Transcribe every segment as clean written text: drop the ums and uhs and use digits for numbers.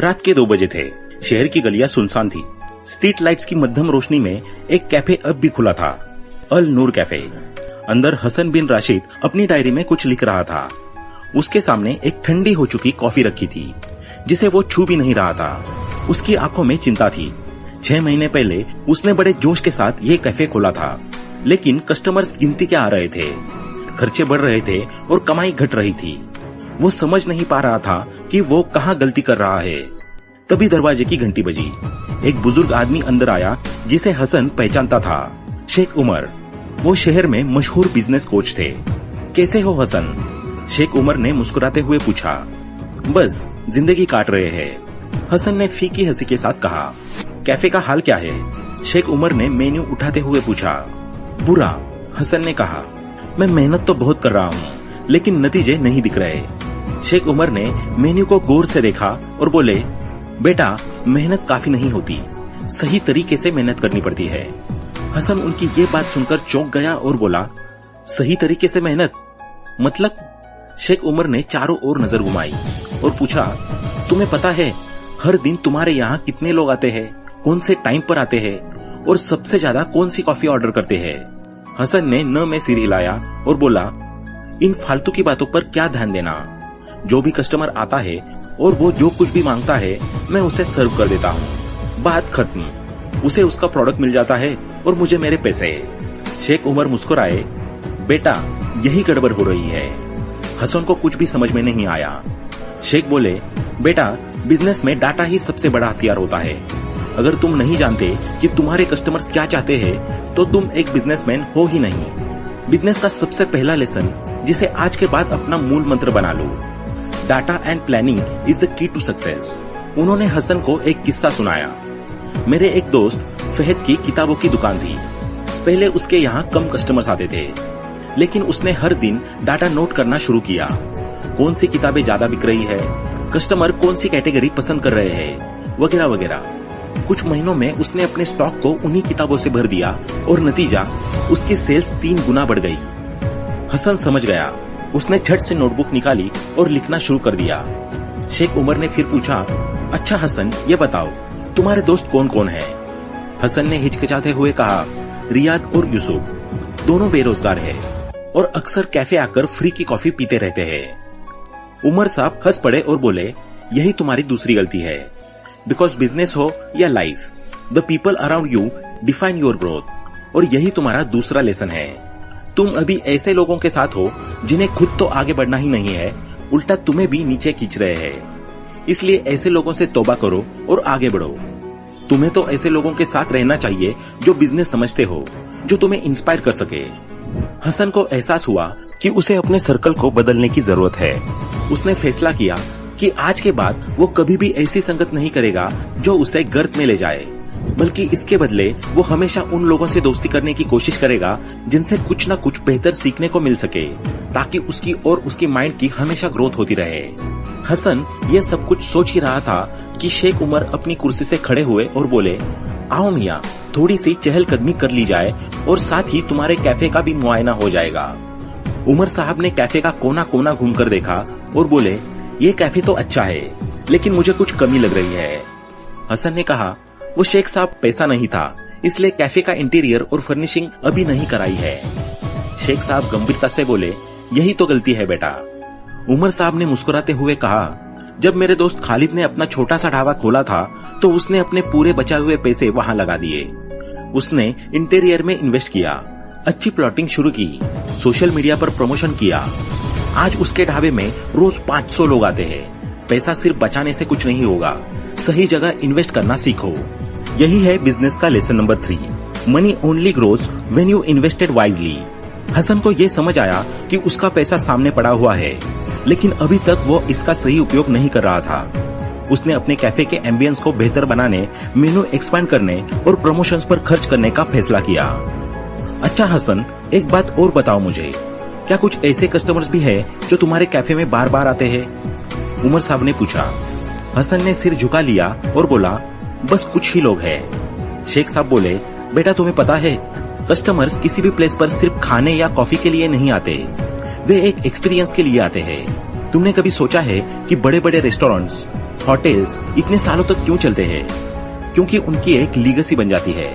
रात के 2 बजे थे। शहर की गलियां सुनसान थी। स्ट्रीट लाइट्स की मध्यम रोशनी में एक कैफे अब भी खुला था, अल नूर कैफे। अंदर हसन बिन राशिद अपनी डायरी में कुछ लिख रहा था। उसके सामने एक ठंडी हो चुकी कॉफी रखी थी, जिसे वो छू भी नहीं रहा था। उसकी आंखों में चिंता थी। 6 महीने पहले उसने बड़े जोश के साथ ये कैफे खोला था, लेकिन कस्टमर्स गिनती के आ रहे थे, खर्चे बढ़ रहे थे और कमाई घट रही थी। वो समझ नहीं पा रहा था कि वो कहाँ गलती कर रहा है। तभी दरवाजे की घंटी बजी। एक बुजुर्ग आदमी अंदर आया, जिसे हसन पहचानता था, शेख उमर। वो शहर में मशहूर बिजनेस कोच थे। कैसे हो हसन? शेख उमर ने मुस्कुराते हुए पूछा। बस जिंदगी काट रहे हैं, हसन ने फीकी हंसी के साथ कहा। कैफे का हाल क्या है? शेख उमर ने मेन्यू उठाते हुए पूछा। बुरा, हसन ने कहा। मैं मेहनत तो बहुत कर रहा हूँ, लेकिन नतीजे नहीं दिख रहे। शेख उमर ने मेन्यू को गौर से देखा और बोले, बेटा मेहनत काफी नहीं होती, सही तरीके से मेहनत करनी पड़ती है। हसन उनकी ये बात सुनकर चौंक गया और बोला, सही तरीके से मेहनत मतलब? शेख उमर ने चारों ओर नजर घुमाई और पूछा, तुम्हें पता है हर दिन तुम्हारे यहाँ कितने लोग आते हैं, कौन से टाइम पर आते हैं और सबसे ज्यादा कौन सी कॉफी ऑर्डर करते हैं? हसन ने न में सिर हिलाया और बोला, इन फालतू की बातों पर क्या ध्यान देना। जो भी कस्टमर आता है और वो जो कुछ भी मांगता है मैं उसे सर्व कर देता हूँ, बात खत्म। उसे उसका प्रोडक्ट मिल जाता है और मुझे मेरे पैसे। शेख उमर मुस्कुराए। बेटा यही गड़बड़ हो रही है। हसन को कुछ भी समझ में नहीं आया। शेख बोले, बेटा बिजनेस में डाटा ही सबसे बड़ा हथियार होता है। अगर तुम नहीं जानते कि तुम्हारे कस्टमर्स क्या चाहते हैं, तो तुम एक बिजनेसमैन हो ही नहीं। बिजनेस का सबसे पहला लेसन, जिसे आज के बाद अपना मूल मंत्र बना लो, data and planning is the key to success. उन्होंने हसन को एक किस्सा सुनाया। मेरे एक दोस्त फहद की किताबों की दुकान थी। पहले उसके यहाँ कम कस्टमर्स आते थे, लेकिन उसने हर दिन डाटा नोट करना शुरू किया। कौन सी किताबें ज्यादा बिक रही है, कस्टमर कौन सी कैटेगरी पसंद कर रहे हैं, वगैरह वगैरह। कुछ महीनों में उसने अपने स्टॉक को उन्हीं किताबों से भर दिया और नतीजा उसकी सेल्स 3 गुना बढ़ गई। हसन समझ गया। उसने झट से नोटबुक निकाली और लिखना शुरू कर दिया। शेख उमर ने फिर पूछा, अच्छा हसन ये बताओ तुम्हारे दोस्त कौन कौन है? हसन ने हिचकिचाते हुए कहा, रियाद और यूसुफ, दोनों बेरोजगार हैं और अक्सर कैफे आकर फ्री की कॉफी पीते रहते हैं। उमर साहब हंस पड़े और बोले, यही तुम्हारी दूसरी गलती है। बिकॉज बिजनेस हो या life, the people around you define your growth. और यही तुम्हारा दूसरा लेसन है। तुम अभी ऐसे लोगों के साथ हो जिन्हें खुद तो आगे बढ़ना ही नहीं है, उल्टा तुम्हें भी नीचे खींच रहे हैं। इसलिए ऐसे लोगों से तौबा करो और आगे बढ़ो। तुम्हें तो ऐसे लोगों के साथ रहना चाहिए जो बिजनेस समझते हो, जो तुम्हें इंस्पायर कर सके। हसन को एहसास हुआ कि उसे अपने सर्कल को बदलने की जरूरत है। उसने फैसला किया कि आज के बाद वो कभी भी ऐसी संगत नहीं करेगा जो उसे गर्त में ले जाए, बल्कि इसके बदले वो हमेशा उन लोगों से दोस्ती करने की कोशिश करेगा जिनसे कुछ न कुछ बेहतर सीखने को मिल सके, ताकि उसकी और उसकी माइंड की हमेशा ग्रोथ होती रहे। हसन ये सब कुछ सोच ही रहा था कि शेख उमर अपनी कुर्सी से खड़े हुए और बोले, आओ मियाँ, थोड़ी सी चहलकदमी कर ली जाए और साथ ही तुम्हारे कैफे का भी मुआयना हो जाएगा। उमर साहब ने कैफे का कोना कोना घूमकर देखा और बोले, ये कैफे तो अच्छा है, लेकिन मुझे कुछ कमी लग रही है। हसन ने कहा, वो शेख साहब पैसा नहीं था, इसलिए कैफे का इंटीरियर और फर्निशिंग अभी नहीं कराई है। शेख साहब गंभीरता से बोले, यही तो गलती है बेटा। उमर साहब ने मुस्कुराते हुए कहा, जब मेरे दोस्त खालिद ने अपना छोटा सा ढाबा खोला था तो उसने अपने पूरे बचाए हुए पैसे वहां लगा दिए। उसने इंटीरियर में इन्वेस्ट किया, अच्छी प्लॉटिंग शुरू की, सोशल मीडिया पर प्रमोशन किया। आज उसके ढाबे में रोज 500 लोग आते हैं। पैसा सिर्फ बचाने से कुछ नहीं होगा, सही जगह इन्वेस्ट करना सीखो। यही है बिजनेस का lesson number 3, money only grows when you invested wisely. Hasan को ये समझ आया कि उसका पैसा सामने पड़ा हुआ है, लेकिन अभी तक वो इसका सही उपयोग नहीं कर रहा था। उसने अपने कैफे के एम्बियंस को बेहतर बनाने, मेनू एक्सपांड करने और प्रमोशंस पर खर्च करने का फैसला किया। अच्छा हसन, एक बात और बताओ मुझे, क्या कुछ ऐसे कस्टमर्स भी हैं जो तुम्हारे कैफे में बार बार आते हैं? उमर साहब ने पूछा। हसन ने सिर झुका लिया और बोला, बस कुछ ही लोग हैं। शेख साहब बोले, बेटा तुम्हें पता है, कस्टमर्स किसी भी प्लेस पर सिर्फ खाने या कॉफी के लिए नहीं आते, वे एक एक्सपीरियंस के लिए आते हैं। तुमने कभी सोचा है कि बड़े बड़े रेस्टोरेंट्स, होटल्स इतने सालों तक क्यों चलते हैं? क्योंकि उनकी एक लीगेसी बन जाती है।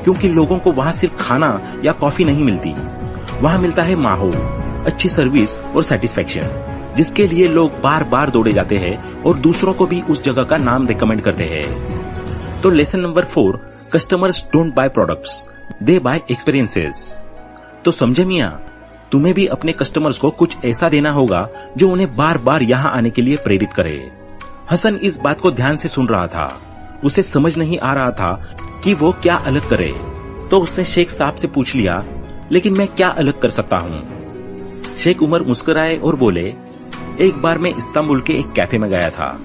क्योंकि लोगों को वहां सिर्फ खाना या कॉफी नहीं मिलती, वहां मिलता है माहौल, अच्छी सर्विस और सेटिस्फेक्शन, जिसके लिए लोग बार बार दौड़े जाते हैं और दूसरों को भी उस जगह का नाम रिकमेंड करते हैं। तो lesson number 4, customers don't buy products, they buy experiences. तो समझे मियां, तुम्हें भी अपने कस्टमर्स को कुछ ऐसा देना होगा जो उन्हें बार बार यहाँ आने के लिए प्रेरित करे। हसन इस बात को ध्यान से सुन रहा था। उसे समझ नहीं आ रहा था कि वो क्या अलग करे। तो उसने शेख साहब से पूछ लिया, लेकिन मैं क्या अलग कर सकता हूँ? शेख उमर मुस्कुराए और बोले, एक बार मैं इस्तांबुल के एक कैफे में गया था।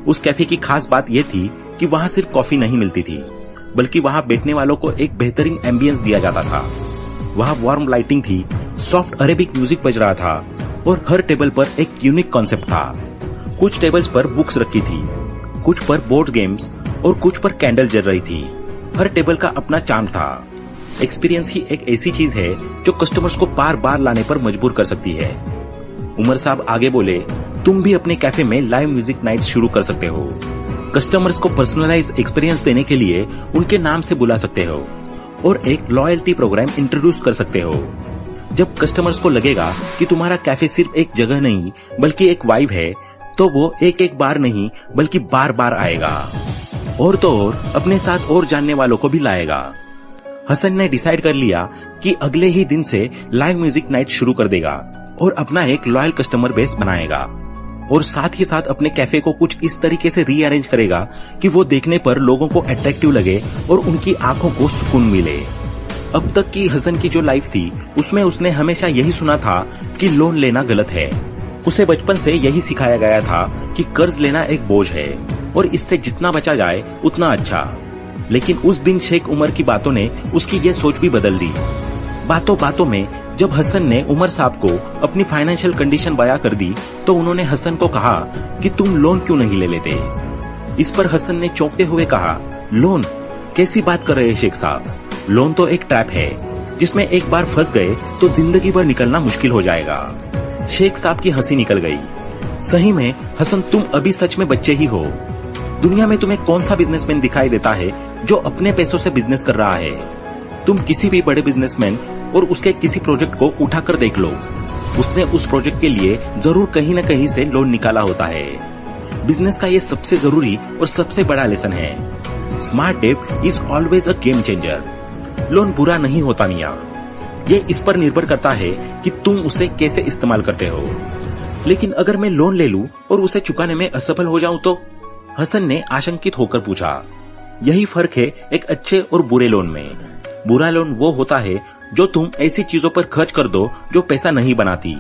उस कैफे की खास बात यह थी कि वहां सिर्फ कॉफी नहीं मिलती थी, बल्कि वहां बैठने वालों को एक बेहतरीन एम्बियंस दिया जाता था। वहां वार्म लाइटिंग थी, सॉफ्ट अरेबिक म्यूजिक बज रहा था और हर टेबल पर एक यूनिक कॉन्सेप्ट था। कुछ टेबल्स पर बुक्स रखी थी, कुछ पर बोर्ड गेम्स और कुछ पर कैंडल जल रही थी। हर टेबल का अपना चार्म था। एक्सपीरियंस ही एक ऐसी चीज है जो कस्टमर्स को बार बार लाने पर मजबूर कर सकती है। उमर साहब आगे बोले, तुम भी अपने कैफे में लाइव म्यूजिक नाइट शुरू कर सकते हो। कस्टमर्स को पर्सनलाइज एक्सपीरियंस देने के लिए उनके नाम से बुला सकते हो और एक लॉयल्टी प्रोग्राम इंट्रोड्यूस कर सकते हो। जब कस्टमर्स को लगेगा कि तुम्हारा कैफे सिर्फ एक जगह नहीं बल्कि एक वाइब है, तो वो एक एक बार नहीं बल्कि बार बार आएगा और तो और अपने साथ और जानने वालों को भी लाएगा। हसन ने डिसाइड कर लिया कि अगले ही दिन से लाइव म्यूजिक नाइट शुरू कर देगा और अपना एक लॉयल कस्टमर बेस बनाएगा और साथ ही साथ अपने कैफे को कुछ इस तरीके से रीअरेंज करेगा कि वो देखने पर लोगों को अट्रैक्टिव लगे और उनकी आंखों को सुकून मिले। अब तक की हसन की जो लाइफ थी उसमें उसने हमेशा यही सुना था कि लोन लेना गलत है। उसे बचपन से यही सिखाया गया था कि कर्ज लेना एक बोझ है और इससे जितना बचा जाए उतना अच्छा। लेकिन उस दिन शेख उमर की बातों ने उसकी ये सोच भी बदल दी। बातों बातों में जब हसन ने उमर साहब को अपनी फाइनेंशियल कंडीशन बयां कर दी, तो उन्होंने हसन को कहा कि तुम लोन क्यों नहीं ले लेते। इस पर हसन ने चौंकते हुए कहा, लोन? कैसी बात कर रहे हैं शेख साहब? लोन तो एक ट्रैप है जिसमें एक बार फंस गए तो जिंदगी भर निकलना मुश्किल हो जाएगा। शेख साहब की हंसी निकल गई। सही में हसन, तुम अभी सच में बच्चे ही हो। दुनिया में तुम्हें कौन सा बिजनेसमैन दिखाई देता है जो अपने पैसों से बिजनेस कर रहा है? तुम किसी भी बड़े बिजनेसमैन और उसके किसी प्रोजेक्ट को उठाकर देख लो, उसने उस प्रोजेक्ट के लिए जरूर कहीं न कहीं से लोन निकाला होता है। बिजनेस का ये सबसे जरूरी और सबसे बड़ा लेसन है। Smart debt is always a game changer. Loan बुरा नहीं होता मियां, ये इस पर निर्भर करता है कि तुम उसे कैसे इस्तेमाल करते हो। लेकिन अगर मैं लोन ले लूं और उसे चुकाने में असफल हो जाऊं तो? हसन ने आशंकित होकर पूछा। यही फर्क है एक अच्छे और बुरे लोन में। बुरा लोन वो होता है जो तुम ऐसी चीजों पर खर्च कर दो जो पैसा नहीं बनाती,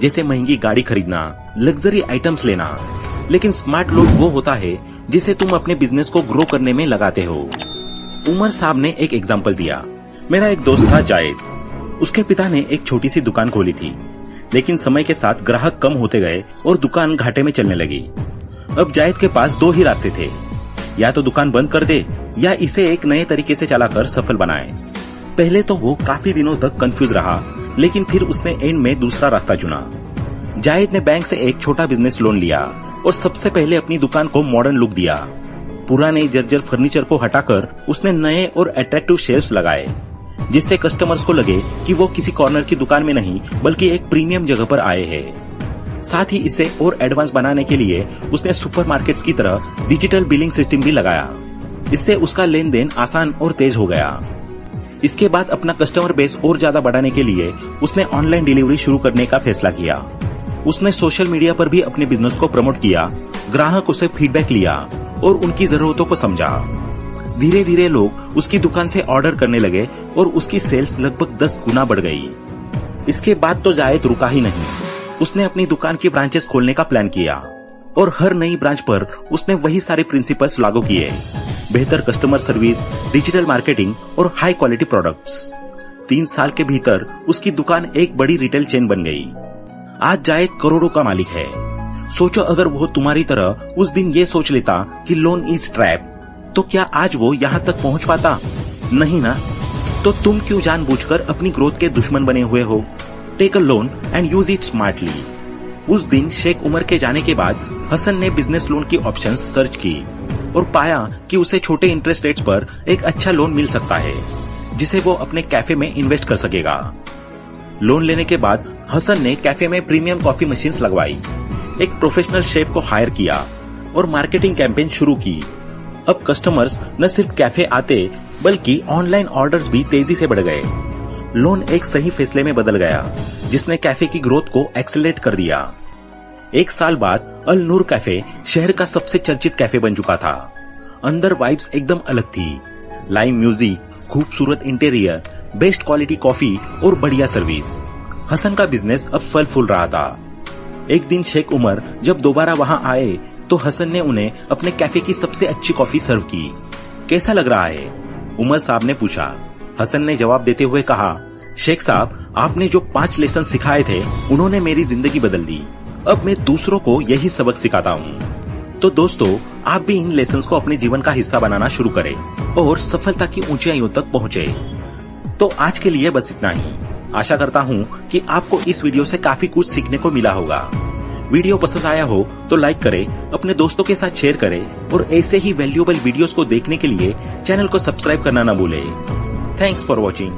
जैसे महंगी गाड़ी खरीदना, लग्जरी आइटम्स लेना। लेकिन स्मार्ट लोन वो होता है जिसे तुम अपने बिजनेस को ग्रो करने में लगाते हो। उमर साहब ने एक एग्जांपल दिया। मेरा एक दोस्त था जायद। उसके पिता ने एक छोटी सी दुकान खोली थी, लेकिन समय के साथ ग्राहक कम होते गए और दुकान घाटे में चलने लगी। अब जायद के पास दो ही रास्ते थे, या तो दुकान बंद कर दे या इसे एक नए तरीके से चलाकर सफल बनाए। पहले तो वो काफी दिनों तक कंफ्यूज रहा, लेकिन फिर उसने एंड में दूसरा रास्ता चुना। जायद ने बैंक से एक छोटा बिजनेस लोन लिया और सबसे पहले अपनी दुकान को मॉडर्न लुक दिया। पुराने जर्जर फर्नीचर को हटाकर उसने नए और अट्रैक्टिव शेल्फ्स लगाए, जिससे कस्टमर्स को लगे कि वो किसी कॉर्नर की दुकान में नहीं बल्कि एक प्रीमियम जगह पर आए हैं। साथ ही इसे और एडवांस बनाने के लिए उसने सुपरमार्केट्स की तरह डिजिटल बिलिंग सिस्टम भी लगाया। इससे उसका लेन देन आसान और तेज हो गया। इसके बाद अपना कस्टमर बेस और ज्यादा बढ़ाने के लिए उसने ऑनलाइन डिलीवरी शुरू करने का फैसला किया। उसने सोशल मीडिया पर भी अपने बिजनेस को प्रमोट किया, ग्राहकों से फीडबैक लिया और उनकी जरूरतों को समझा। धीरे धीरे लोग उसकी दुकान से ऑर्डर करने लगे और उसकी सेल्स लगभग 10 गुना बढ़ गई। इसके बाद तो जायद रुका ही नहीं। उसने अपनी दुकान की ब्रांचेस खोलने का प्लान किया और हर नई ब्रांच पर उसने वही सारे प्रिंसिपल्स लागू किए। बेहतर कस्टमर सर्विस, डिजिटल मार्केटिंग और हाई क्वालिटी प्रोडक्ट्स। 3 साल के भीतर उसकी दुकान एक बड़ी रिटेल चेन बन गई। आज जायद करोड़ों का मालिक है। सोचो अगर वो तुम्हारी तरह उस दिन ये सोच लेता कि लोन इज ट्रैप, तो क्या आज वो यहाँ तक पहुँच पाता? नहीं ना। तो तुम क्यों जानबूझकर अपनी ग्रोथ के दुश्मन बने हुए हो? Take a loan and use it smartly. उस दिन शेख उमर के जाने के बाद हसन ने बिजनेस लोन की ऑप्शंस सर्च की और पाया कि उसे छोटे इंटरेस्ट रेट्स पर एक अच्छा लोन मिल सकता है जिसे वो अपने कैफे में इन्वेस्ट कर सकेगा। लोन लेने के बाद हसन ने कैफे में प्रीमियम कॉफी मशीन्स लगवाई, एक प्रोफेशनल शेफ को हायर किया और मार्केटिंग कैंपेन शुरू की। अब कस्टमर्स न सिर्फ कैफे आते बल्कि ऑनलाइन ऑर्डर्स भी तेजी से बढ़ गए। लोन एक सही फैसले में बदल गया जिसने कैफे की ग्रोथ को एक्सेलरेट कर दिया। एक साल बाद अल नूर कैफे शहर का सबसे चर्चित कैफे बन चुका था। अंदर वाइब्स एकदम अलग थी, लाइव म्यूजिक, खूबसूरत इंटीरियर, बेस्ट क्वालिटी कॉफी और बढ़िया सर्विस। हसन का बिजनेस अब फल फूल रहा था। एक दिन शेख उमर जब दोबारा वहां आए तो हसन ने उन्हें अपने कैफे की सबसे अच्छी कॉफी सर्व की। कैसा लग रहा है? उमर साहब ने पूछा। हसन ने जवाब देते हुए कहा, शेख साहब, आपने जो 5 लेसन सिखाए थे उन्होंने मेरी जिंदगी बदल दी। अब मैं दूसरों को यही सबक सिखाता हूँ। तो दोस्तों, आप भी इन लेसन्स को अपने जीवन का हिस्सा बनाना शुरू करें और सफलता की ऊंचाइयों तक पहुंचे। तो आज के लिए बस इतना ही। आशा करता हूँ कि आपको इस वीडियो से काफी कुछ सीखने को मिला होगा। वीडियो पसंद आया हो तो लाइक करें, अपने दोस्तों के साथ शेयर करें और ऐसे ही वैल्यूएबल वीडियोस को देखने के लिए चैनल को सब्सक्राइब करना न भूलें। Thanks for watching.